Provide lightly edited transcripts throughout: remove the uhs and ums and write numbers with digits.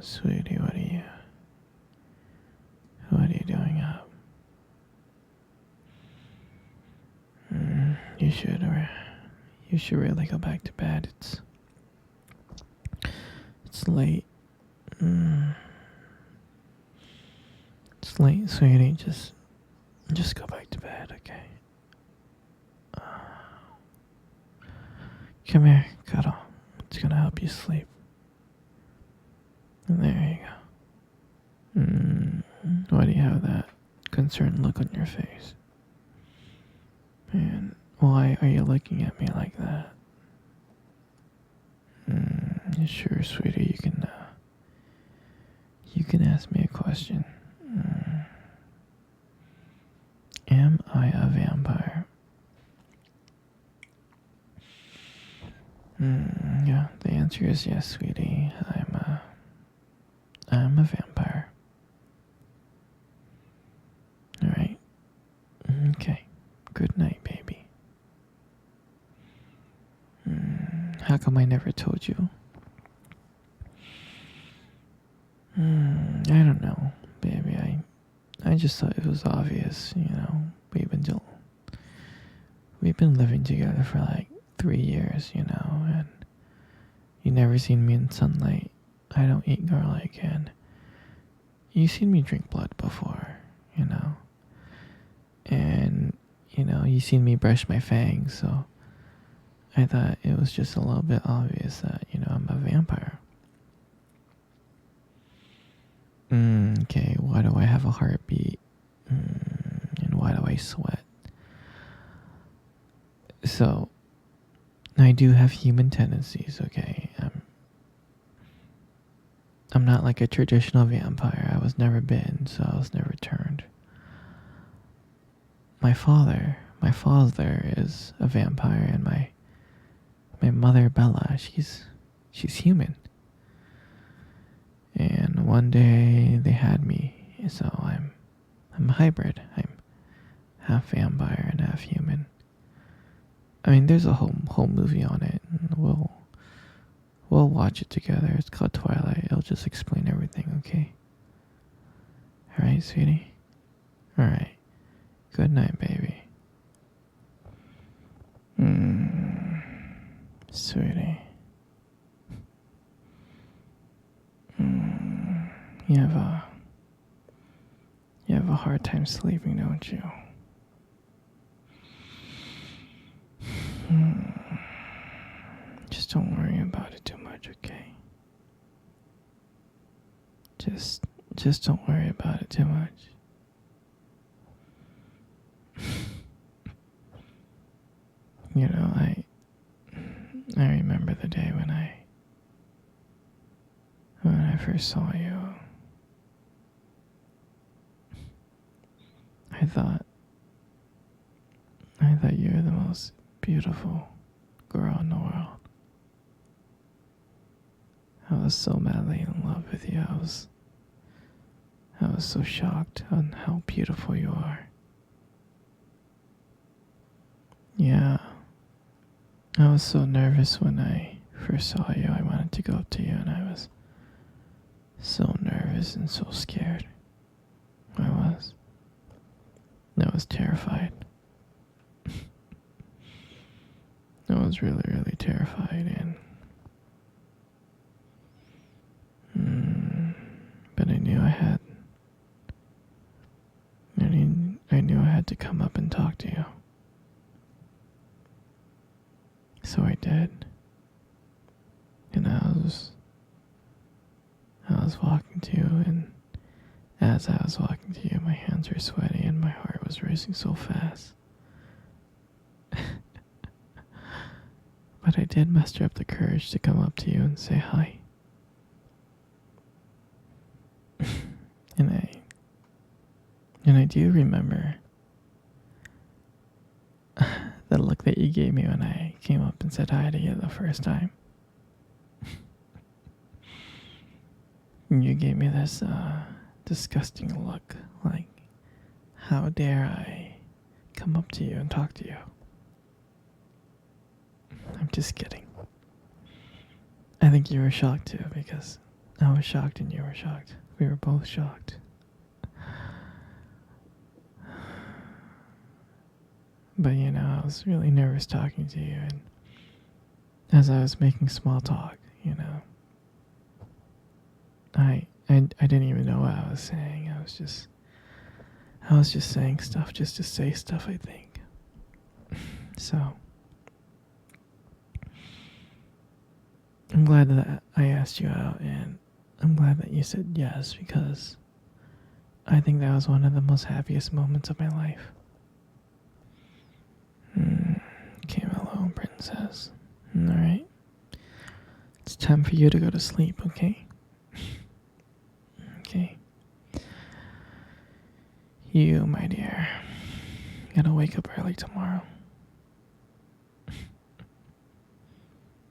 Sweetie, what are you doing up? You should really go back to bed. It's late. It's late, sweetie. Just go back to bed, okay? Come here, cuddle. It's gonna help you sleep. And there you go. Why do you have that concerned look on your face? And why are you looking at me like that? Sure, sweetie, you can ask me a question. Am I a vampire? Yeah, the answer is yes, sweetie. I'm a vampire. Alright. Okay. Good night, baby. How come I never told you? I don't know, baby. I just thought it was obvious, we've been living together for like 3 years, and you never seen me in sunlight. I don't eat garlic, and you seen me drink blood before, and you seen me brush my fangs, so I thought it was just a little bit obvious that, I'm a vampire. Okay, why do I have a heartbeat? And why do I sweat? So, I do have human tendencies, okay? I'm not like a traditional vampire. I was never bitten, so I was never turned. My father is a vampire, and my mother Bella, she's human. And one day they had me, so I'm a hybrid. I'm half vampire and half human. I mean, there's a whole movie on it, and we'll watch it together. It's called Twilight. It'll just explain everything, okay? Alright, sweetie? Alright. Good night, baby. Sweetie. You have a hard time sleeping, don't you? Just don't worry about it too much, okay? Just don't worry about it too much. I remember the day when I first saw you. I thought you were the most beautiful girl in the world. I was so madly in love with you. I was so shocked on how beautiful you are. Yeah. I was so nervous when I first saw you. I wanted to go up to you, and I was so nervous and so scared. I was terrified. I was really, really terrified, but I knew I had to come up and talk to you. So I did. And I was walking to you, and as I was walking to you, my hands were sweaty and my heart was racing so fast. But I did muster up the courage to come up to you and say hi. And I do remember the look that you gave me when I came up and said hi to you the first time. You gave me this disgusting look, like, how dare I come up to you and talk to you? I'm just kidding. I think you were shocked too, because I was shocked and you were shocked. We were both shocked. But I was really nervous talking to you, and as I was making small talk, I didn't even know what I was saying. I was just saying stuff just to say stuff, I think. So I'm glad that I asked you out, and I'm glad that you said yes, because I think that was one of the most happiest moments of my life. Okay, my little princess. Alright. It's time for you to go to sleep, okay? Okay. You, my dear, gotta wake up early tomorrow.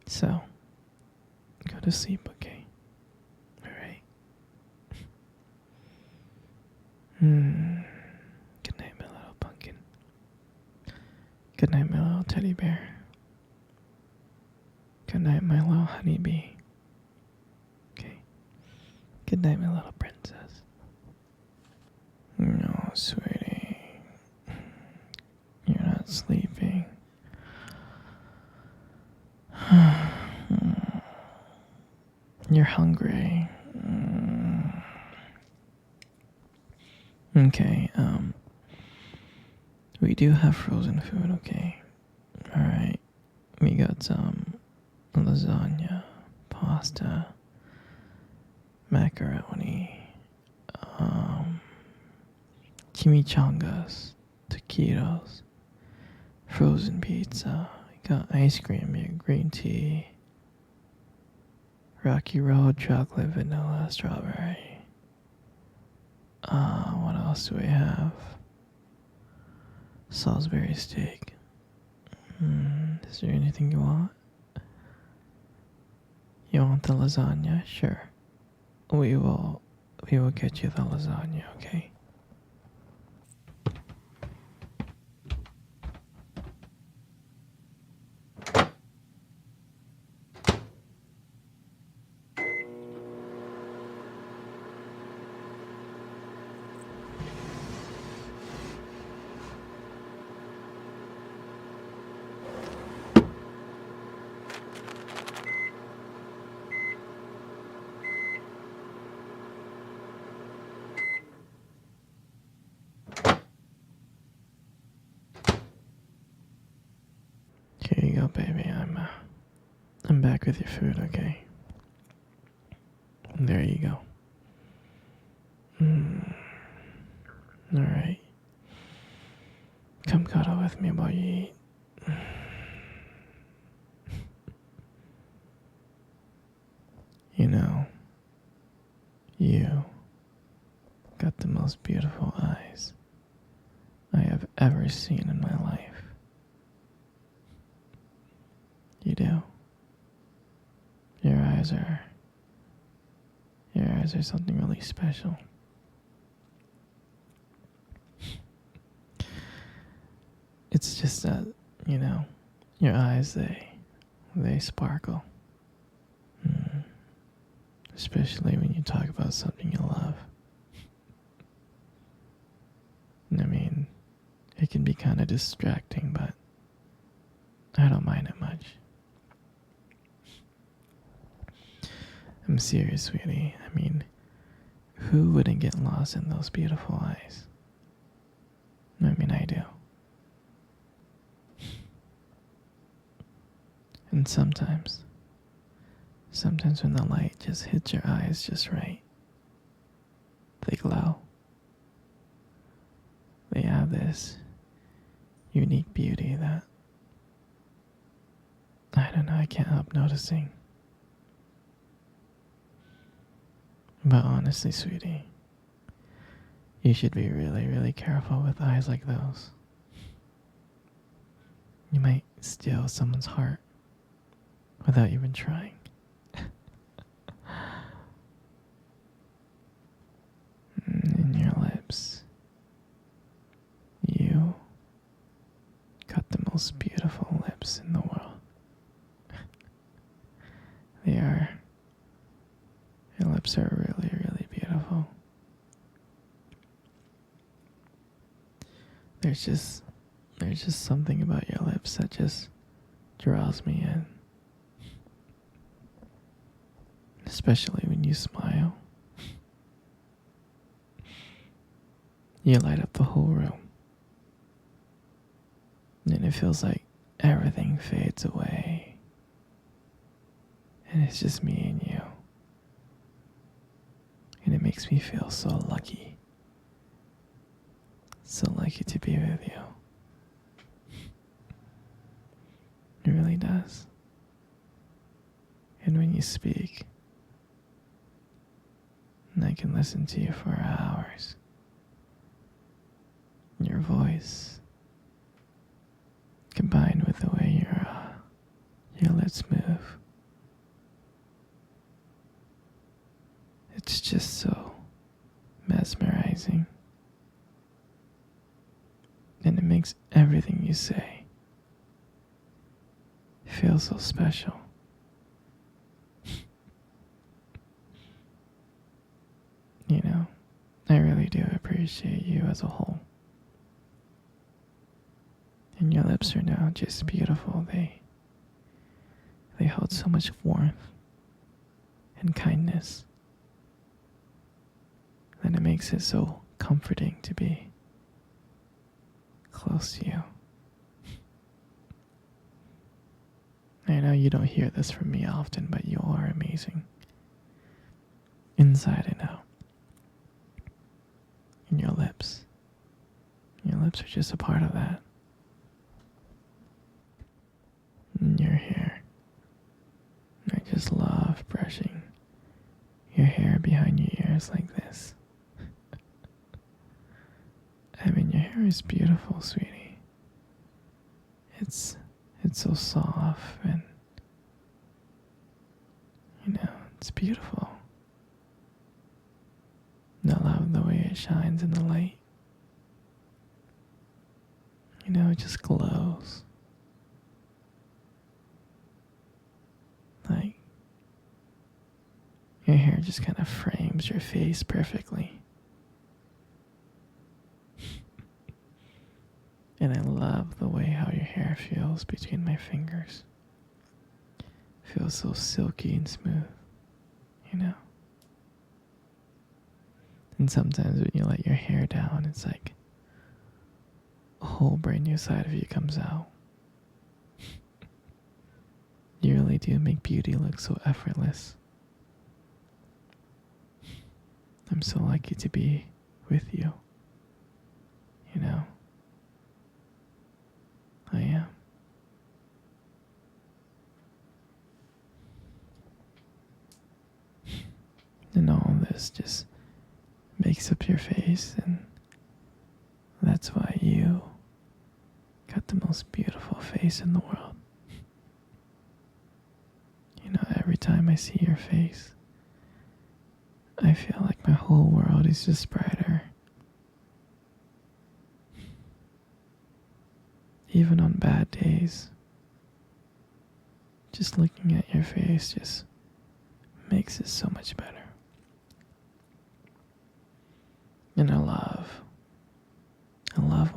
So, go to sleep, okay? Alright. Good night, my little pumpkin. Good night, my little teddy bear. Good night, my little honeybee. Okay. Good night, my little princess. No, sweetie. You're not sleeping. You're hungry. Okay, we do have frozen food, okay? Alright. We got some lasagna, pasta, macaroni, chimichangas, taquitos, frozen pizza. We got ice cream, we got green tea, Rocky Road, chocolate, vanilla, strawberry. What else do we have? Salisbury steak. Is there anything you want? You want the lasagna? Sure. We will get you the lasagna, okay? Here you go, baby. I'm back with your food, okay? There you go. Alright. Come cuddle with me while you eat. You got the most beautiful eyes I have ever seen in my life. You do. Your eyes are something really special. It's just that, your eyes, they sparkle. Especially when you talk about something you love. I mean, it can be kind of distracting, but I don't mind it much. I'm serious, sweetie. I mean, who wouldn't get lost in those beautiful eyes? I mean, I do. And sometimes when the light just hits your eyes just right, they glow. They have this unique beauty that, I don't know, I can't help noticing. But honestly, sweetie, you should be really, really careful with eyes like those. You might steal someone's heart without even trying. And your lips. You got the most beautiful lips in the world. They are Your lips are really, really beautiful. There's just something about your lips that just draws me in. Especially when you smile. You light up the whole room. And it feels like everything fades away. And it's just me and you. And it makes me feel so lucky. So lucky to be with you. It really does. And when you speak, I can listen to you for hours. Your voice, combined with the way your lips move, it's just so mesmerizing. And it makes everything you say feel so special. You know, I really do appreciate you as a whole. And your lips are now just beautiful. They hold so much warmth and kindness that it makes it so comforting to be close to you. I know you don't hear this from me often, but you are amazing. Inside and out. And your lips. Your lips are just a part of that. And your hair. I just love brushing your hair behind your ears like this. I mean, your hair is beautiful, sweetie. It's so soft and, it's beautiful. And I love the way it shines in the light. It just glows. Like, your hair just kind of frames your face perfectly. And I love the way how your hair feels between my fingers. Feels so silky and smooth, And sometimes when you let your hair down, it's like a whole brand new side of you comes out. You really do make beauty look so effortless. I'm so lucky to be with you. I am. And all this just makes up your face, and that's why you got the most beautiful face in the world. Every time I see your face, I feel like my whole world is just brighter. Even on bad days, just looking at your face just makes it so much better. And I love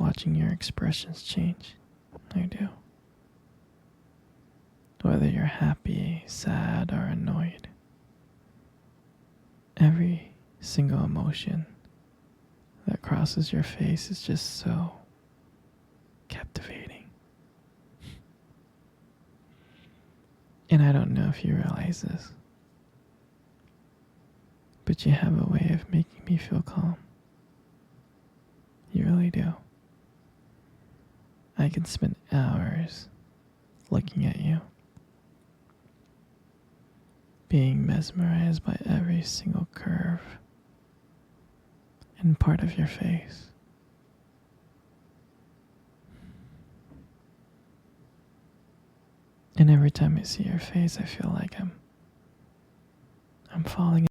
watching your expressions change. I do. Whether you're happy, sad, or annoyed, every single emotion that crosses your face is just so captivating. And I don't know if you realize this, but you have a way of making me feel calm. You really do. I can spend hours looking at you, being mesmerized by every single curve and part of your face. And every time I see your face, I feel like I'm falling